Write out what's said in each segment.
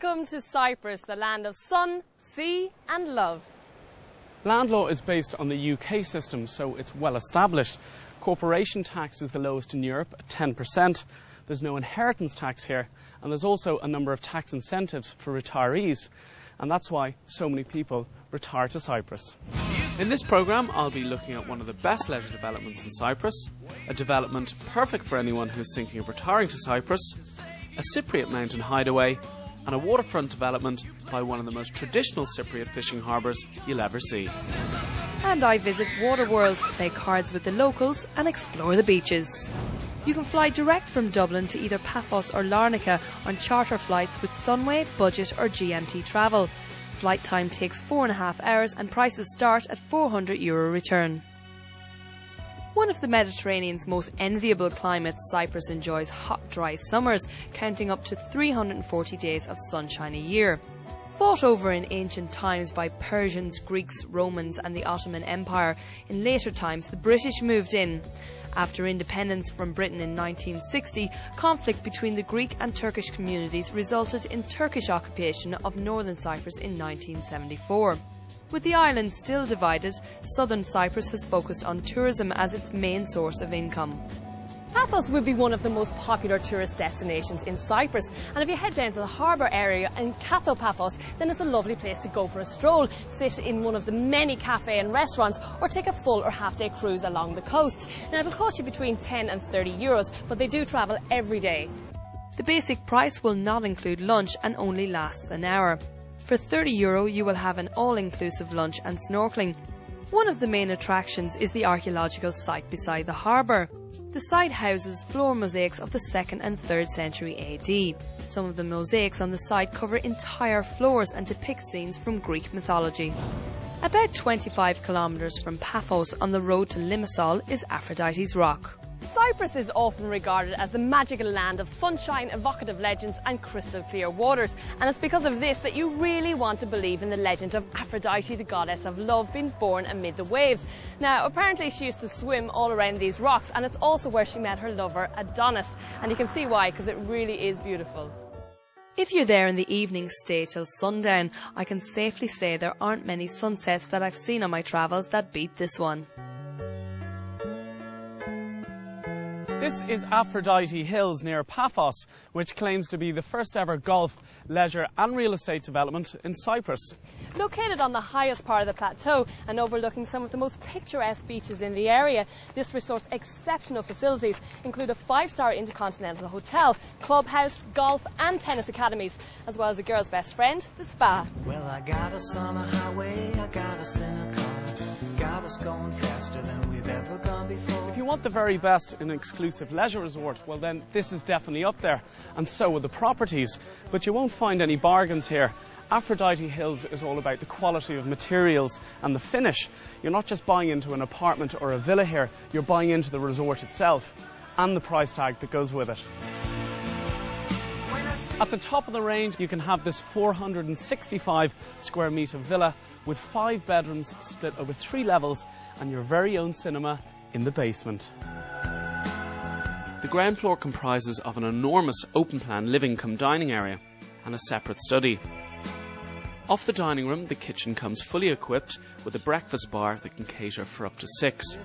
Welcome to Cyprus, the land of sun, sea and love. Land law is based on the UK system, so it's well established. Corporation tax is the lowest in Europe at 10%. There's no inheritance tax here, and there's also a number of tax incentives for retirees. And that's why so many people retire to Cyprus. In this programme, I'll be looking at one of the best leisure developments in Cyprus, a development perfect for anyone who's thinking of retiring to Cyprus, a Cypriot mountain hideaway, and a waterfront development by one of the most traditional Cypriot fishing harbours you'll ever see. And I visit Waterworld, play cards with the locals and explore the beaches. You can fly direct from Dublin to either Paphos or Larnaca on charter flights with Sunway, Budget or GMT Travel. Flight time takes 4.5 hours and prices start at €400 return. One of the Mediterranean's most enviable climates, Cyprus enjoys hot, dry summers, counting up to 340 days of sunshine a year. Fought over in ancient times by Persians, Greeks, Romans and the Ottoman Empire, in later times the British moved in. After independence from Britain in 1960, conflict between the Greek and Turkish communities resulted in Turkish occupation of northern Cyprus in 1974. With the island still divided, southern Cyprus has focused on tourism as its main source of income. Paphos would be one of the most popular tourist destinations in Cyprus, and if you head down to the harbour area in Paphos, then it's a lovely place to go for a stroll, sit in one of the many cafes and restaurants, or take a full or half-day cruise along the coast. Now it'll cost you between €10 and €30, but they do travel every day. The basic price will not include lunch and only lasts an hour. For €30 you will have an all-inclusive lunch and snorkelling. One of the main attractions is the archaeological site beside the harbour. The site houses floor mosaics of the 2nd and 3rd century AD. Some of the mosaics on the site cover entire floors and depict scenes from Greek mythology. About 25 kilometres from Paphos on the road to Limassol is Aphrodite's Rock. Cyprus is often regarded as the magical land of sunshine, evocative legends and crystal clear waters, and it's because of this that you really want to believe in the legend of Aphrodite, the goddess of love, being born amid the waves. Now apparently she used to swim all around these rocks, and it's also where she met her lover Adonis, and you can see why, because it really is beautiful. If you're there in the evening, stay till sundown. I can safely say there aren't many sunsets that I've seen on my travels that beat this one. This is Aphrodite Hills near Paphos, which claims to be the first ever golf, leisure and real estate development in Cyprus. Located on the highest part of the plateau and overlooking some of the most picturesque beaches in the area, this resort's exceptional facilities include a 5-star intercontinental hotel, clubhouse, golf and tennis academies, as well as a girl's best friend, the spa. Well, I got us on a highway, I got us in a car, got us going faster than we've ever gone before. If you want the very best in an exclusive leisure resort, well then this is definitely up there, and so are the properties. But you won't find any bargains here. Aphrodite Hills is all about the quality of materials and the finish. You're not just buying into an apartment or a villa here, you're buying into the resort itself and the price tag that goes with it. At the top of the range you can have this 465 square metre villa with 5 bedrooms split over 3 levels and your very own cinema in the basement. The ground floor comprises of an enormous open-plan living-cum dining area and a separate study. Off the dining room, the kitchen comes fully equipped with a breakfast bar that can cater for up to 6.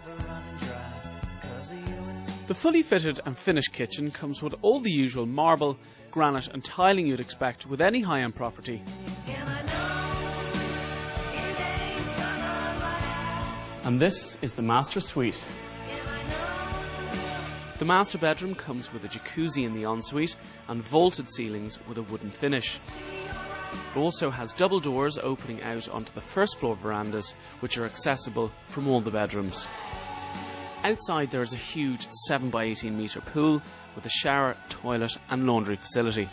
The fully fitted and finished kitchen comes with all the usual marble, granite and tiling you'd expect with any high-end property. And this is the master suite. The master bedroom comes with a jacuzzi in the ensuite and vaulted ceilings with a wooden finish. It also has double doors opening out onto the first floor verandas, which are accessible from all the bedrooms. Outside there is a huge 7x18 metre pool with a shower, toilet and laundry facility.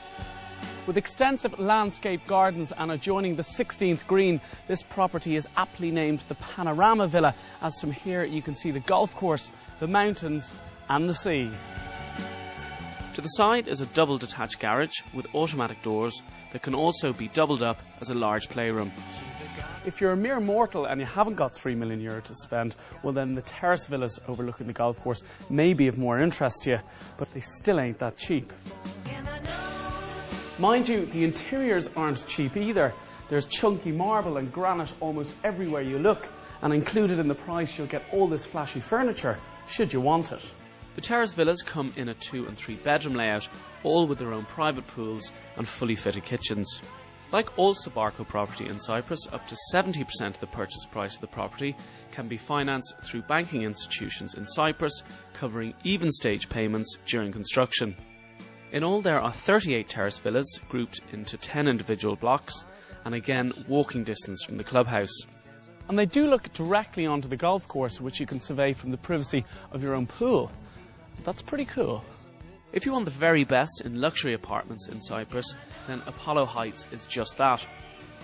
With extensive landscape gardens and adjoining the 16th green, this property is aptly named the Panorama Villa, as from here you can see the golf course, the mountains and the sea. To the side is a double detached garage with automatic doors that can also be doubled up as a large playroom. If you're a mere mortal and you haven't got €3 million to spend, well then the terrace villas overlooking the golf course may be of more interest to you, but they still ain't that cheap. Mind you, the interiors aren't cheap either. There's chunky marble and granite almost everywhere you look, and included in the price you'll get all this flashy furniture, should you want it. The terrace villas come in a 2 and 3 bedroom layout, all with their own private pools and fully fitted kitchens. Like all Subarco property in Cyprus, up to 70% of the purchase price of the property can be financed through banking institutions in Cyprus, covering even stage payments during construction. In all, there are 38 terrace villas grouped into 10 individual blocks, and again walking distance from the clubhouse. And they do look directly onto the golf course, which you can survey from the privacy of your own pool. That's pretty cool. If you want the very best in luxury apartments in Cyprus, then Apollo Heights is just that.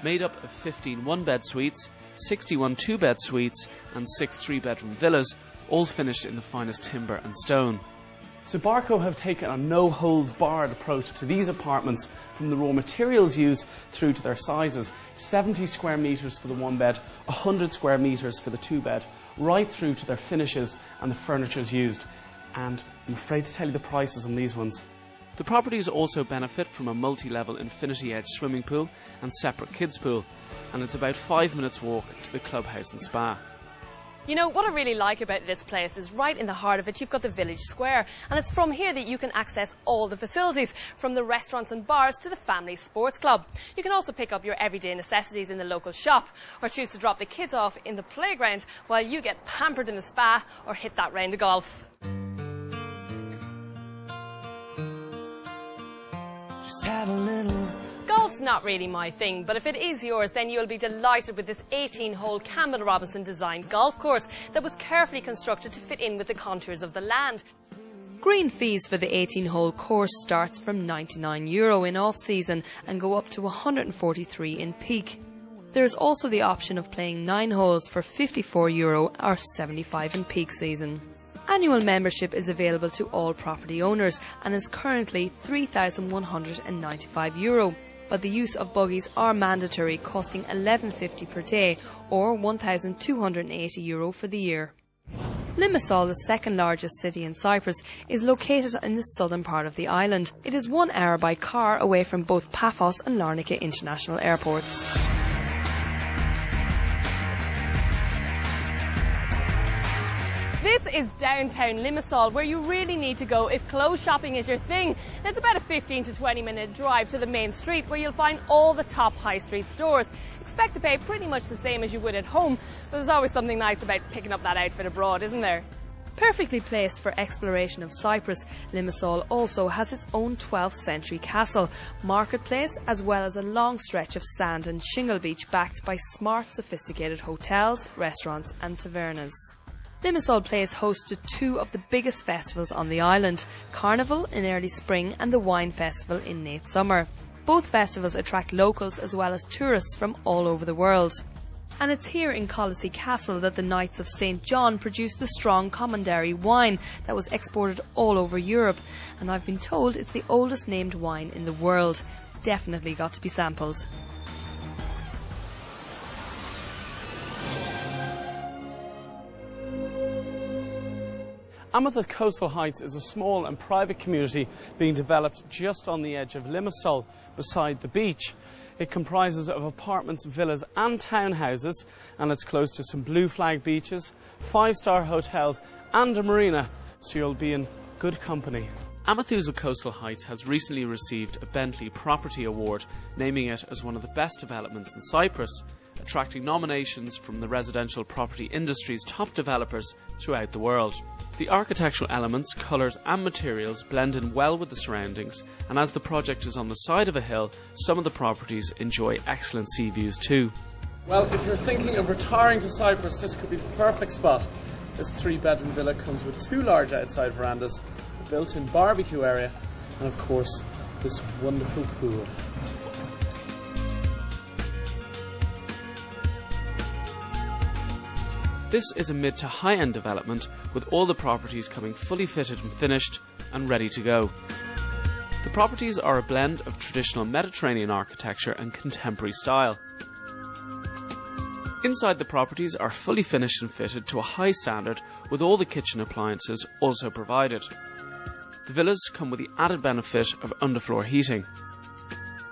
Made up of 15 one-bed suites, 61 two-bed suites and 6 three-bedroom villas, all finished in the finest timber and stone. Subarco have taken a no-holds-barred approach to these apartments, from the raw materials used through to their sizes. 70 square metres for the one bed, 100 square metres for the two bed, right through to their finishes and the furnitures used. And I'm afraid to tell you the prices on these ones. The properties also benefit from a multi-level infinity edge swimming pool and separate kids pool, and it's about 5 minutes walk to the clubhouse and spa. You know, what I really like about this place is right in the heart of it you've got the village square, and it's from here that you can access all the facilities, from the restaurants and bars to the family sports club. You can also pick up your everyday necessities in the local shop, or choose to drop the kids off in the playground while you get pampered in the spa or hit that round of golf. Just have a little. Golf's not really my thing, but if it is yours, then you'll be delighted with this 18-hole Campbell Robinson designed golf course that was carefully constructed to fit in with the contours of the land. Green fees for the 18-hole course starts from €99 in off-season and go up to €143 in peak. There is also the option of playing 9 holes for €54 or $75 in peak season. Annual membership is available to all property owners and is currently €3,195. But the use of buggies are mandatory, costing €11.50 per day or €1,280 for the year. Limassol, the second largest city in Cyprus, is located in the southern part of the island. It is 1 hour by car away from both Paphos and Larnaca international airports. This is downtown Limassol, where you really need to go if clothes shopping is your thing. It's about a 15 to 20 minute drive to the main street, where you'll find all the top high street stores. Expect to pay pretty much the same as you would at home, but there's always something nice about picking up that outfit abroad, isn't there? Perfectly placed for exploration of Cyprus, Limassol also has its own 12th century castle, marketplace, as well as a long stretch of sand and shingle beach backed by smart, sophisticated hotels, restaurants and tavernas. Limassol plays host to 2 of the biggest festivals on the island, Carnival in early spring and the Wine Festival in late summer. Both festivals attract locals as well as tourists from all over the world. And it's here in Colossi Castle that the Knights of St. John produced the strong Commandery wine that was exported all over Europe, and I've been told it's the oldest named wine in the world. Definitely got to be sampled. Amethyst Coastal Heights is a small and private community being developed just on the edge of Limassol, beside the beach. It comprises of apartments, villas and townhouses, and it's close to some blue flag beaches, 5-star hotels and a marina, so you'll be in good company. Amethusa Coastal Heights has recently received a Bentley Property Award, naming it as one of the best developments in Cyprus, attracting nominations from the residential property industry's top developers throughout the world. The architectural elements, colours and materials blend in well with the surroundings, and as the project is on the side of a hill, some of the properties enjoy excellent sea views too. Well, if you're thinking of retiring to Cyprus, this could be the perfect spot. This 3-bedroom villa comes with 2 large outside verandas, a built-in barbecue area, and of course, this wonderful pool. This is a mid to high-end development with all the properties coming fully fitted and finished and ready to go. The properties are a blend of traditional Mediterranean architecture and contemporary style. Inside the properties are fully finished and fitted to a high standard with all the kitchen appliances also provided. The villas come with the added benefit of underfloor heating.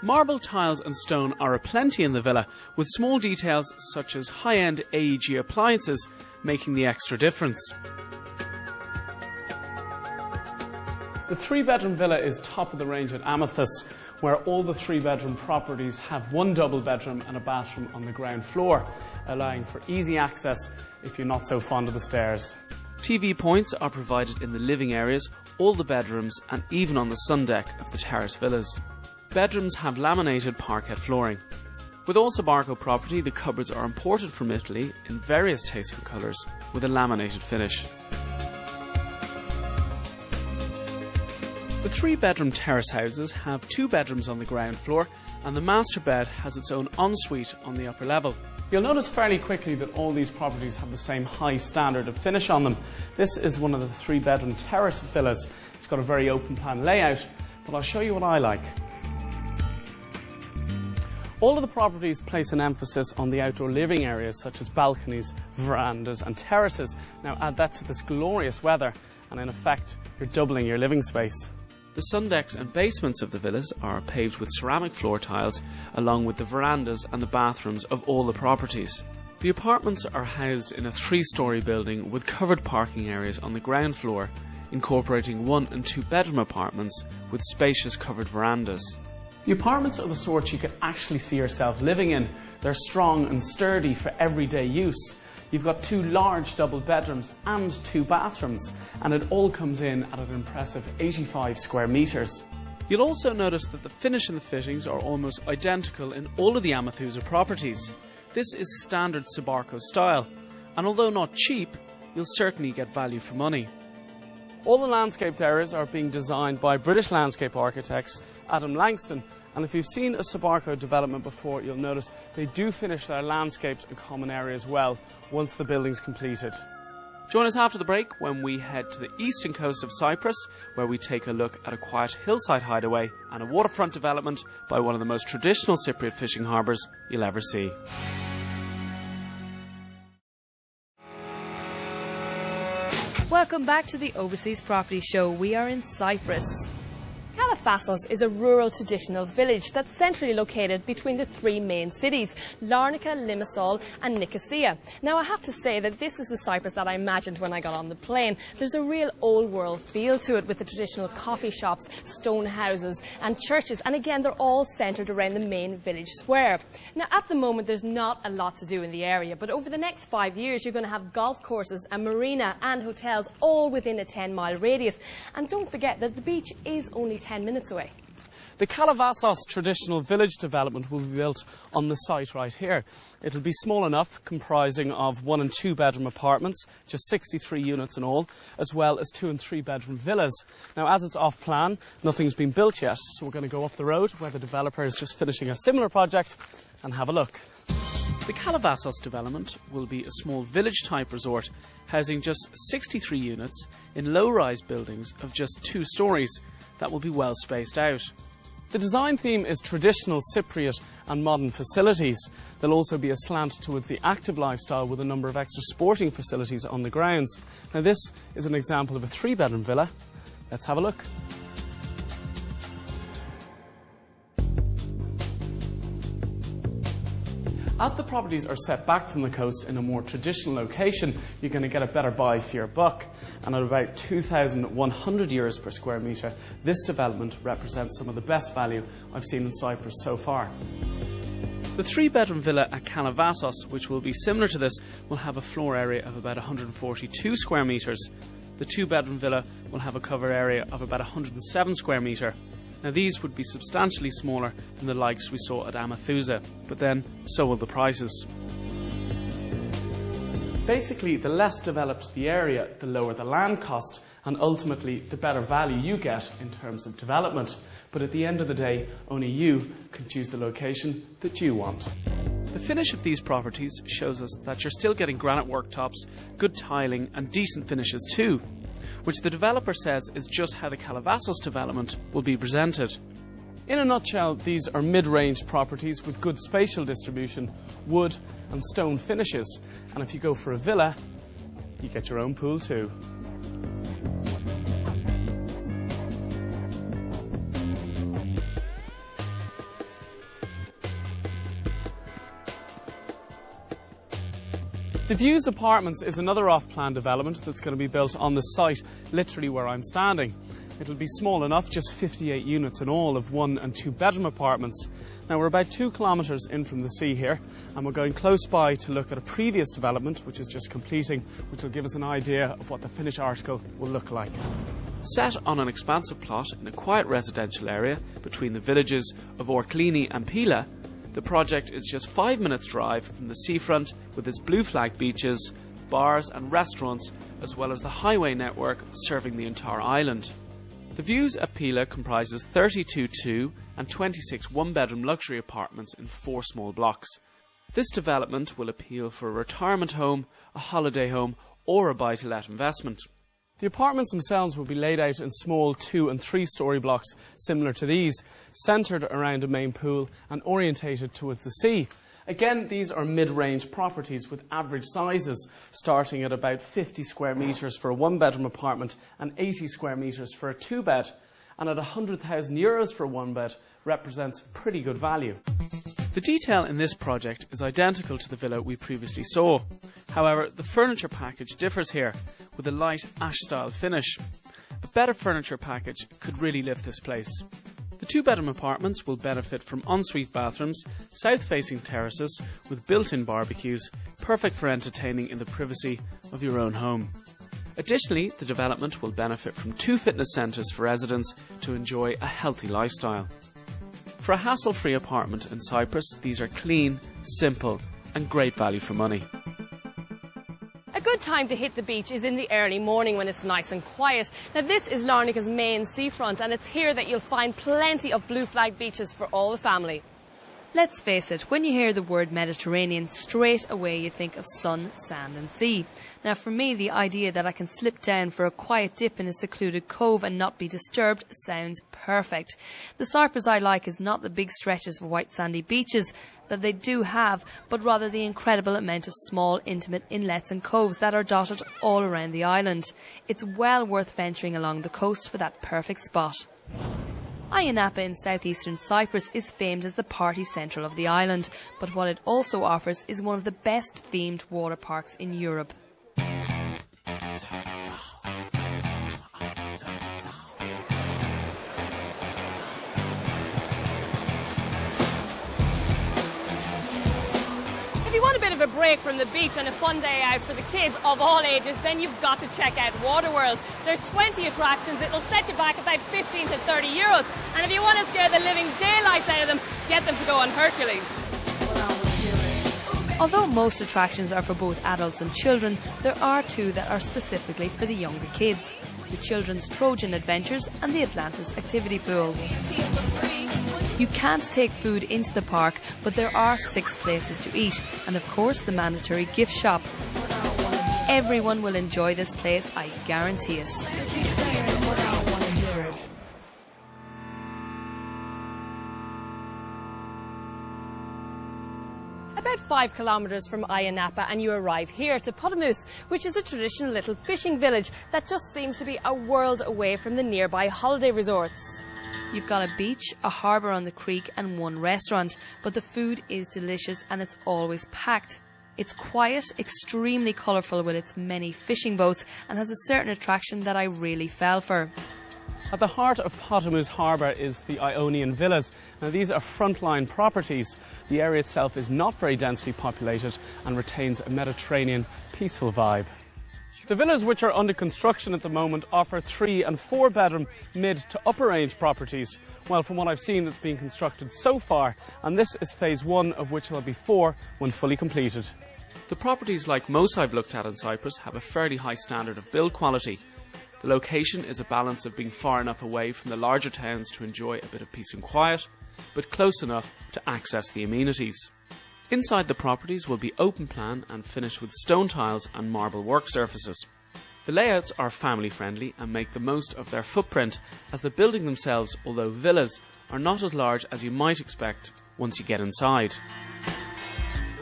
Marble, tiles and stone are aplenty in the villa, with small details such as high-end AEG appliances making the extra difference. The 3-bedroom villa is top of the range at Amethyst, where all the 3-bedroom properties have one double bedroom and a bathroom on the ground floor, allowing for easy access if you're not so fond of the stairs. TV points are provided in the living areas, all the bedrooms and even on the sun deck of the terrace villas. Bedrooms have laminated parquet flooring. With all Subarco property, the cupboards are imported from Italy in various tasteful colours with a laminated finish. The 3-bedroom terrace houses have 2 bedrooms on the ground floor, and the master bed has its own ensuite on the upper level. You'll notice fairly quickly that all these properties have the same high standard of finish on them. This is one of the 3-bedroom terrace villas. It's got a very open plan layout, but I'll show you what I like. All of the properties place an emphasis on the outdoor living areas such as balconies, verandas and terraces. Now add that to this glorious weather and in effect you're doubling your living space. The sun decks and basements of the villas are paved with ceramic floor tiles along with the verandas and the bathrooms of all the properties. The apartments are housed in a 3-storey building with covered parking areas on the ground floor, incorporating 1- and 2-bedroom apartments with spacious covered verandas. The apartments are the sort you could actually see yourself living in. They're strong and sturdy for everyday use. You've got 2 large double bedrooms and 2 bathrooms, and it all comes in at an impressive 85 square metres. You'll also notice that the finish and the fittings are almost identical in all of the Amethusa properties. This is standard Subarco style, and although not cheap, you'll certainly get value for money. All the landscaped areas are being designed by British landscape architects Adam Langston, and if you've seen a Subarco development before, you'll notice they do finish their landscapes and common areas well once the building's completed. Join us after the break when we head to the eastern coast of Cyprus, where we take a look at a quiet hillside hideaway and a waterfront development by one of the most traditional Cypriot fishing harbours you'll ever see. Welcome back to the Overseas Property Show. We are in Cyprus. Kalafassos is a rural traditional village that's centrally located between the 3 main cities, Larnaca, Limassol and Nicosia. Now I have to say that this is the Cyprus that I imagined when I got on the plane. There's a real old world feel to it with the traditional coffee shops, stone houses and churches, and again they're all centred around the main village square. Now at the moment there's not a lot to do in the area, but over the next 5 years you're going to have golf courses, a marina and hotels all within a 10-mile radius. And don't forget that the beach is only 10 minutes away. The Kalafassos traditional village development will be built on the site right here. It'll be small enough, comprising of 1- and 2-bedroom apartments, just 63 units in all, as well as 2- and 3-bedroom villas. Now, as it's off plan, nothing's been built yet, so we're going to go up the road where the developer is just finishing a similar project and have a look. The Kalafassos development will be a small village-type resort housing just 63 units in low-rise buildings of just 2 storeys that will be well spaced out. The design theme is traditional Cypriot and modern facilities. There'll also be a slant towards the active lifestyle with a number of extra sporting facilities on the grounds. Now this is an example of a 3-bedroom villa. Let's have a look. As the properties are set back from the coast in a more traditional location, you're going to get a better buy for your buck. And at about €2,100 per square metre, this development represents some of the best value I've seen in Cyprus so far. The 3-bedroom villa at Kalafassos, which will be similar to this, will have a floor area of about 142 square metres. The 2-bedroom villa will have a cover area of about 107 square metre. Now these would be substantially smaller than the likes we saw at Amethusa, but then so will the prices. Basically, the less developed the area, the lower the land cost, and ultimately the better value you get in terms of development. But at the end of the day, only you can choose the location that you want. The finish of these properties shows us that you're still getting granite worktops, good tiling and decent finishes too, which the developer says is just how the Kalafassos development will be presented. In a nutshell, these are mid-range properties with good spatial distribution, wood and stone finishes. And if you go for a villa, you get your own pool too. The Views Apartments is another off-plan development that's going to be built on the site, literally where I'm standing. It'll be small enough, just 58 units in all of 1 and 2 bedroom apartments. Now we're about 2 kilometres in from the sea here, and we're going close by to look at a previous development which is just completing, which will give us an idea of what the finished article will look like. Set on an expansive plot in a quiet residential area between the villages of Orklini and Pila, the project is just 5 minutes drive from the seafront with its blue flag beaches, bars and restaurants, as well as the highway network serving the entire island. The Views at Pila comprises 32 2 and 26 one-bedroom luxury apartments in 4 small blocks. This development will appeal for a retirement home, a holiday home or a buy-to-let investment. The apartments themselves will be laid out in small 2- and 3-storey blocks similar to these, centred around a main pool and orientated towards the sea. Again, these are mid-range properties with average sizes, starting at about 50 square metres for a 1-bedroom apartment and 80 square metres for a 2-bed. And at €100,000 for a 1-bed represents pretty good value. The detail in this project is identical to the villa we previously saw. However, the furniture package differs here, with a light ash-style finish. A better furniture package could really lift this place. The 2-bedroom apartments will benefit from ensuite bathrooms, south-facing terraces with built-in barbecues, perfect for entertaining in the privacy of your own home. Additionally, the development will benefit from 2 fitness centres for residents to enjoy a healthy lifestyle. For a hassle-free apartment in Cyprus, these are clean, simple and great value for money. A good time to hit the beach is in the early morning when it's nice and quiet. Now this is Larnaca's main seafront, and it's here that you'll find plenty of blue flag beaches for all the family. Let's face it, when you hear the word Mediterranean, straight away you think of sun, sand and sea. Now for me, the idea that I can slip down for a quiet dip in a secluded cove and not be disturbed sounds perfect. The Cyprus I like is not the big stretches of white sandy beaches that they do have, but rather the incredible amount of small, intimate inlets and coves that are dotted all around the island. It's well worth venturing along the coast for that perfect spot. Ayia Napa in southeastern Cyprus is famed as the party central of the island, but what it also offers is one of the best themed water parks in Europe. If you want a bit of a break from the beach and a fun day out for the kids of all ages, then you've got to check out Waterworld. There's 20 attractions. It'll set you back about 15 to 30 euros. And if you want to scare the living daylights out of them, get them to go on Hercules. Although most attractions are for both adults and children, there are 2 that are specifically for the younger kids: the Children's Trojan Adventures and the Atlantis Activity Pool. You can't take food into the park, but there are 6 places to eat, and of course the mandatory gift shop. Everyone will enjoy this place, I guarantee it. About 5 kilometres from Ayia Napa and you arrive here to Potamus, which is a traditional little fishing village that just seems to be a world away from the nearby holiday resorts. You've got a beach, a harbour on the creek and 1 restaurant, but the food is delicious and it's always packed. It's quiet, extremely colourful with its many fishing boats, and has a certain attraction that I really fell for. At the heart of Potamus Harbour is the Ionian Villas. Now these are frontline properties. The area itself is not very densely populated and retains a Mediterranean peaceful vibe. The villas which are under construction at the moment offer 3- and 4-bedroom mid to upper range properties. Well, from what I've seen, that's been constructed so far, and this is phase 1 of which there'll be 4 when fully completed. The properties, like most I've looked at in Cyprus, have a fairly high standard of build quality. The location is a balance of being far enough away from the larger towns to enjoy a bit of peace and quiet, but close enough to access the amenities. Inside the properties will be open plan and finished with stone tiles and marble work surfaces. The layouts are family friendly and make the most of their footprint, as the building themselves, although villas, are not as large as you might expect once you get inside.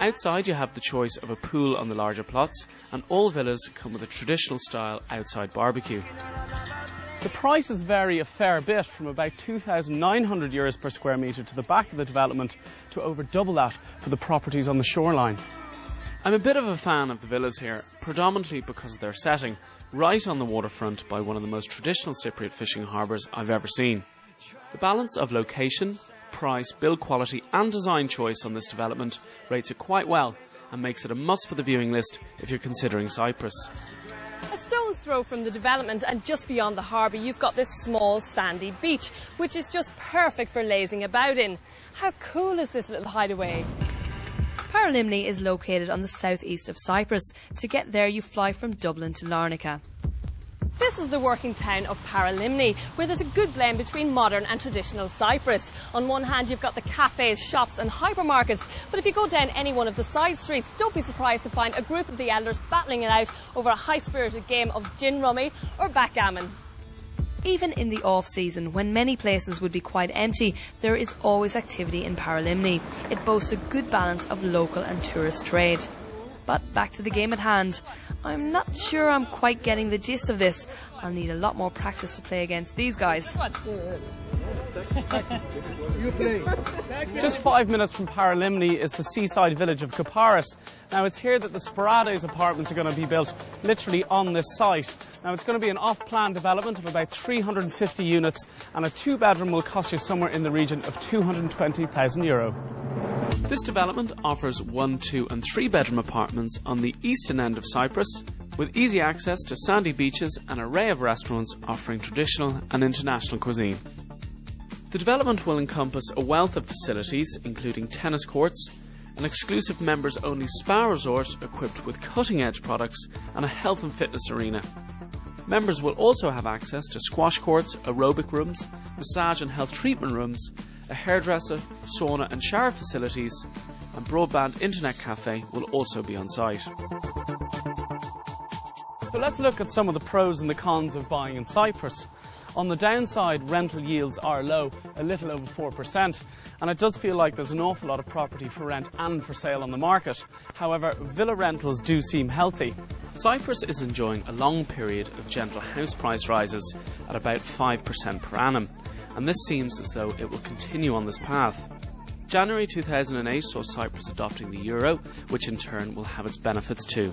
Outside you have the choice of a pool on the larger plots, and all villas come with a traditional style outside barbecue. The prices vary a fair bit, from about €2,900 per square metre to the back of the development to over double that for the properties on the shoreline. I'm a bit of a fan of the villas here, predominantly because of their setting, right on the waterfront by one of the most traditional Cypriot fishing harbours I've ever seen. The balance of location, price, build quality and design choice on this development rates it quite well and makes it a must for the viewing list if you're considering Cyprus. A stone's throw from the development and just beyond the harbour you've got this small sandy beach, which is just perfect for lazing about in. How cool is this little hideaway? Paralimni is located on the southeast of Cyprus. To get there you fly from Dublin to Larnaca. This is the working town of Paralimni, where there's a good blend between modern and traditional Cyprus. On one hand you've got the cafes, shops and hypermarkets, but if you go down any one of the side streets, don't be surprised to find a group of the elders battling it out over a high-spirited game of gin rummy or backgammon. Even in the off-season, when many places would be quite empty, there is always activity in Paralimni. It boasts a good balance of local and tourist trade. But back to the game at hand. I'm not sure I'm quite getting the gist of this. I'll need a lot more practice to play against these guys. Just 5 minutes from Paralimni is the seaside village of Kaparis. Now it's here that the Sporades apartments are going to be built, literally on this site. Now it's going to be an off-plan development of about 350 units, and a 2-bedroom will cost you somewhere in the region of €220,000. This development offers 1, 2 and 3 bedroom apartments on the eastern end of Cyprus, with easy access to sandy beaches and an array of restaurants offering traditional and international cuisine. The development will encompass a wealth of facilities, including tennis courts, an exclusive members-only spa resort equipped with cutting-edge products, and a health and fitness arena. Members will also have access to squash courts, aerobic rooms, massage and health treatment rooms, a hairdresser, sauna and shower facilities, and broadband internet cafe will also be on site. So let's look at some of the pros and the cons of buying in Cyprus. On the downside, rental yields are low, a little over 4%, and it does feel like there's an awful lot of property for rent and for sale on the market. However, villa rentals do seem healthy. Cyprus is enjoying a long period of gentle house price rises at about 5% per annum, and this seems as though it will continue on this path. January 2008 saw Cyprus adopting the euro, which in turn will have its benefits too.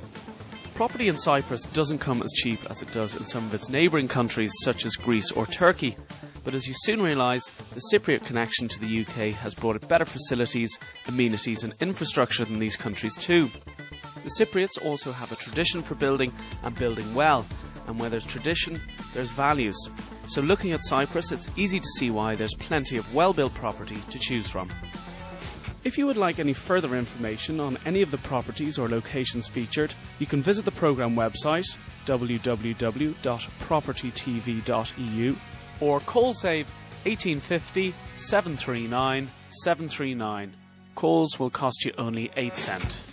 Property in Cyprus doesn't come as cheap as it does in some of its neighbouring countries such as Greece or Turkey, but as you soon realise, the Cypriot connection to the UK has brought it better facilities, amenities and infrastructure than these countries too. The Cypriots also have a tradition for building and building well, and where there's tradition, there's values. So looking at Cyprus, it's easy to see why there's plenty of well-built property to choose from. If you would like any further information on any of the properties or locations featured, you can visit the programme website www.propertytv.eu or call save 1850 739 739. Calls will cost you only 8 cents.